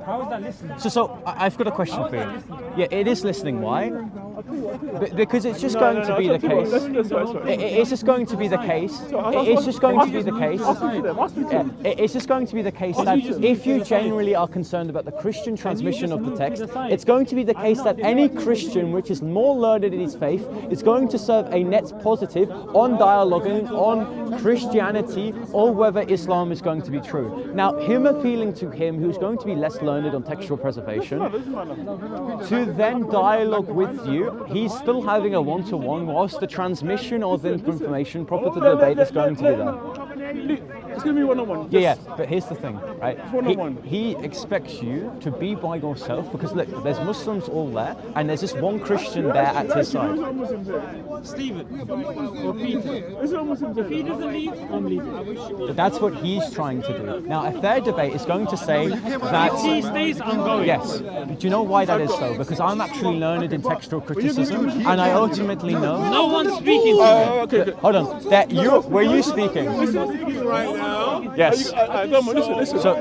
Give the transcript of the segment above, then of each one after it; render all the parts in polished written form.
How is that listening? So I've got a question for you. Yeah, it is listening. Why? Because it's just going to be the case. It's just going to be the case. It's just going to be the case. It's just going to be the case that if you genuinely are concerned about the Christian transmission of the text, it's going to be the case that any Christian which is more learned in his faith is going to serve a net positive on dialoguing on Christianity or whether Islam is going to be true. Now, him appealing to him who's going to be less learned on textual preservation to then dialogue with you, he's still having a one-to-one whilst the transmission of the information proper to the debate is going to be there. It's going to be one-on-one. Yeah, but here's the thing, right? One-on-one. He expects you to be by yourself because look, there's Muslims all there and there's just one Christian there at his side. Stephen or Peter. If he doesn't leave, I'm leaving. But that's what he's trying to do. Now, if their debate is going to say that... If he stays, I'm going. Yes, but do you know why that is so? Because I'm actually learned in textual criticism and I ultimately know... No one's speaking to me. Hold on, were you speaking? Right now. Yes. Listen. So,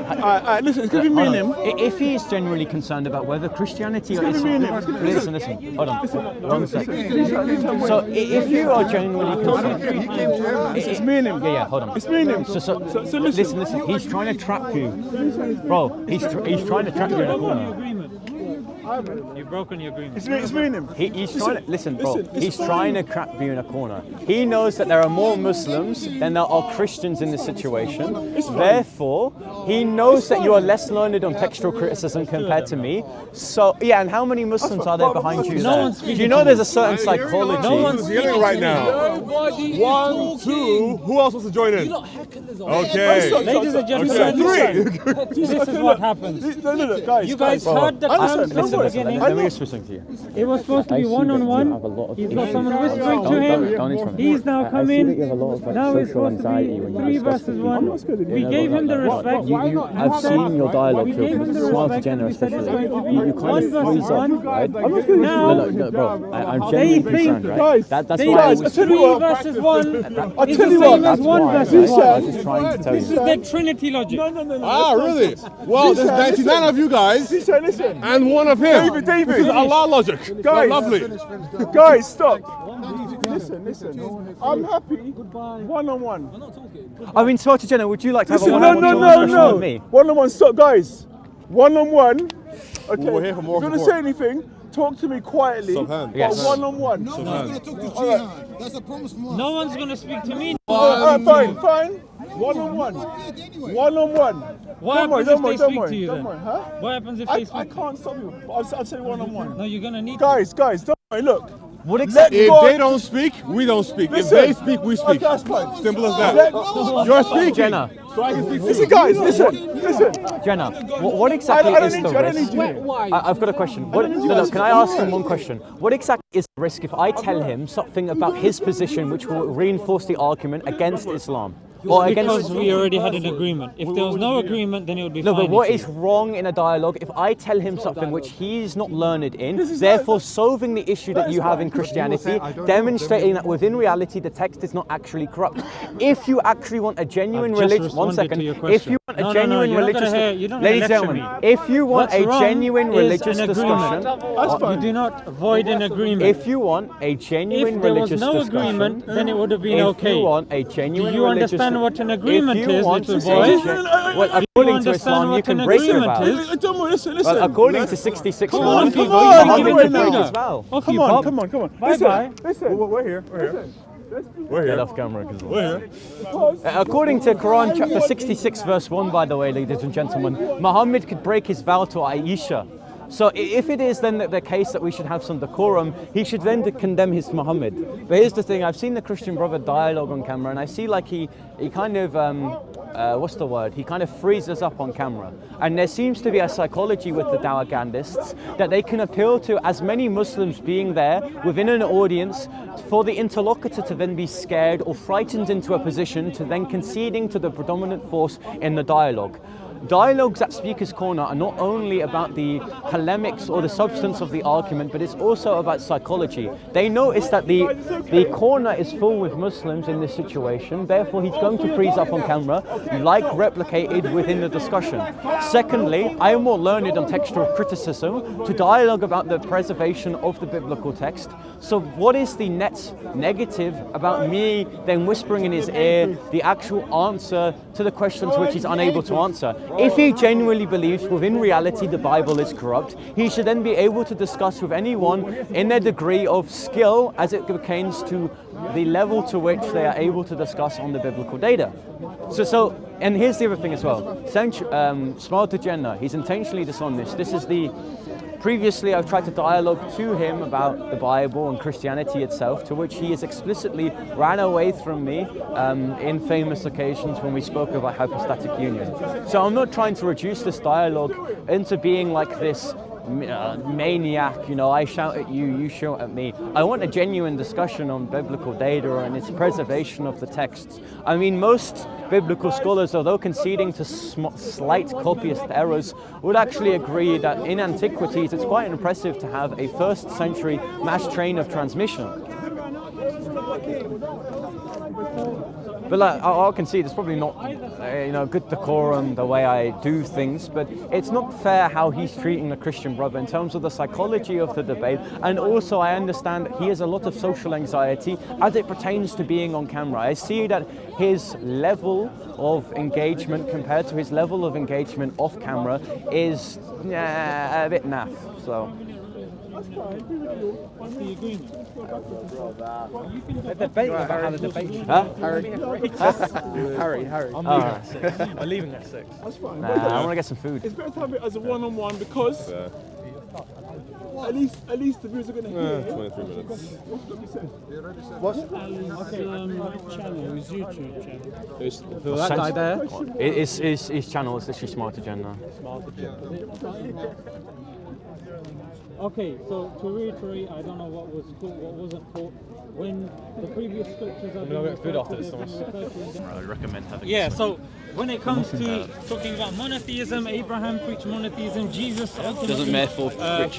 listen, it's going to be me and him. If he is genuinely concerned about whether Christianity or Islam... Listen, hold on, one second. So, if you are genuinely concerned... It's me and him. Yeah, hold on. It's me and him. So listen, he's trying to trap you. Bro, he's trying to trap you in a corner. You've broken your agreement. It's me and him. He's trying to listen, bro. He's trying to trap you in a corner. He knows that there are more Muslims than there are Christians in this situation. Therefore, he knows that you are less learned on textual criticism compared to me. So yeah, and how many Muslims are there behind you? No one's Do you know there's a certain psychology? No one's yelling right now. 1, 2. Who else wants to join in? Okay. Ladies and gentlemen, this is what happens. No, guys. You guys heard the terms from the beginning. Let me explain something to you. It was supposed to be one-on-one. He's got someone whispering to him. He's now come in. Now it's supposed to be 3 versus 1. We gave him the respect. I've seen your dialogue with Smile2Jannah especially. You kind of freeze up, right? No, bro. I'm genuinely concerned, right? That's why I was... 3 versus 1 is the same as 1 versus 1. I was just trying to tell you. This is the Trinity logic. No. Ah, really? Well, there's 99 of you guys Listen. and 1 of him. David. This is Allah logic. Guys. Lovely. Guys, stop. Listen. I'm happy. One-on-one. I mean, Smile2Jannah, would you like to have a Listen, one-on-one discussion with me? One-on-one, stop, guys. One-on-one. Okay. We're here for more If you want to support. say anything, talk to me quietly. Subhan. Yes. But one-on-one. No one's going to talk to Jihan. That's a promise from us. No one's going to speak to me. Fine. One-on-one. One-on-one. What happens if they speak to you then? Huh? What happens if they I speak? can't stop you. I'll say one-on-one. No, you're going to need to. Guys, don't worry. Look. What exactly? If they don't speak, we don't speak. If they speak, we speak. Okay, that's fine. Simple as that. You're speaking. Jannah. So I can speak. Listen, guys, listen. Jannah, what exactly I don't is need the you, I don't risk? need you. I've got a question. No, can I ask him one question? What exactly is the risk if I tell him something about his position which will reinforce the argument against Islam? Or Because against... we already had an agreement. If there was no agreement, then it would be No, fine. but what is wrong in a dialogue if I tell him something which he's not learned in, therefore solving the issue that you have in Christianity, demonstrating that within reality the text is not actually corrupt. If you actually want a genuine religious... One second. If you want a genuine religious... Ladies and gentlemen, if you want a genuine religious discussion... You do not void an agreement. If you want a genuine religious discussion... If there was no agreement, then it would have been okay. If you want a genuine Do you understand what an agreement is, little boy? Well, according to Islam, you can break your vows. Don't worry, listen. Well, according to 66 Come on, laws, people, Muhammad you could can break do his that. vow. Off you pop. Come on. Bye-bye. Listen. We're here. We're Get here. off camera, because We're here. according to Quran chapter 66 verse 1, by the way, ladies and gentlemen, Muhammad could break his vow to Aisha. So if it is then the case that we should have some decorum, he should then condemn his Muhammad. But here's the thing, I've seen the Christian brother dialogue on camera and I see like he kind of, what's the word? He kind of freezes up on camera. And there seems to be a psychology with the Dawagandists that they can appeal to as many Muslims being there within an audience for the interlocutor to then be scared or frightened into a position to then conceding to the predominant force in the dialogue. dialogues at Speaker's Corner are not only about the polemics or the substance of the argument, but it's also about psychology. They notice that the corner is full with Muslims in this situation, therefore he's going to freeze up on camera, like replicated within the discussion. Secondly, I am more learned on textual criticism to dialogue about the preservation of the biblical text. So what is the net negative about me then whispering in his ear the actual answer to the question to which he's unable to answer? If he genuinely believes within reality the Bible is corrupt, he should then be able to discuss with anyone in their degree of skill as it pertains to the level to which they are able to discuss on the biblical data. And here's the other thing as well. Smile2Jannah, he's intentionally dishonest. Previously, I've tried to dialogue to him about the Bible and Christianity itself, to which he has explicitly ran away from me in famous occasions when we spoke about hypostatic union. So I'm not trying to reduce this dialogue into being like this maniac, you know, I shout at you, you shout at me. I want a genuine discussion on biblical data and its preservation of the texts. I mean, most biblical scholars, although conceding to slight copyist errors, would actually agree that in antiquities it's quite impressive to have a 1st century mass train of transmission. But I'll concede it's probably not, good decorum the way I do things, but it's not fair how he's treating the Christian brother in terms of the psychology of the debate. And also I understand he has a lot of social anxiety as it pertains to being on camera. I see that his level of engagement compared to his level of engagement off camera is a bit naff, so. What's the agreement? A debate about how the debate. Harry. I'm leaving at 6. That's fine. I want to get some food. It's better to have it as a one-on-one because at least the viewers are going to hear. 23 minutes. What's Channel, his YouTube channel. Who that guy there? His channel is literally Smile2Jannah. Okay, so to reiterate, I don't know what was caught, what wasn't caught. When the previous scriptures are being food after this, I recommend having. Yeah, so when it comes to talking about monotheism, Abraham preached monotheism, Jesus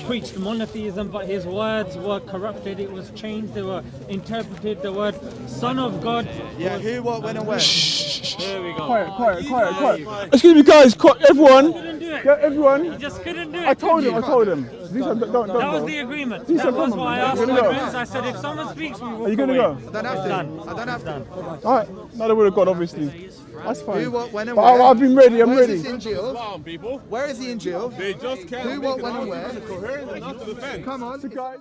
preached monotheism, but his words were corrupted, it was changed, they were interpreted, the word Son of God. Yeah, who, what, when and where? There we go. Quiet. Excuse me, guys. Everyone. Couldn't do it. Yeah, everyone. He just couldn't do it. I told him. Don't that was the agreement. That was why I asked my friends. I said, if someone speaks, we will. Are you going to go? I don't have to. All right. No, they would have gone, obviously. That's fine. Who, what, when and But where? I've been ready. I'm Where ready. is this in jail? Come on, people. Where is he in jail? They just can't Who, make what, an when and argument where? coherent enough to defend. Come on. Guys.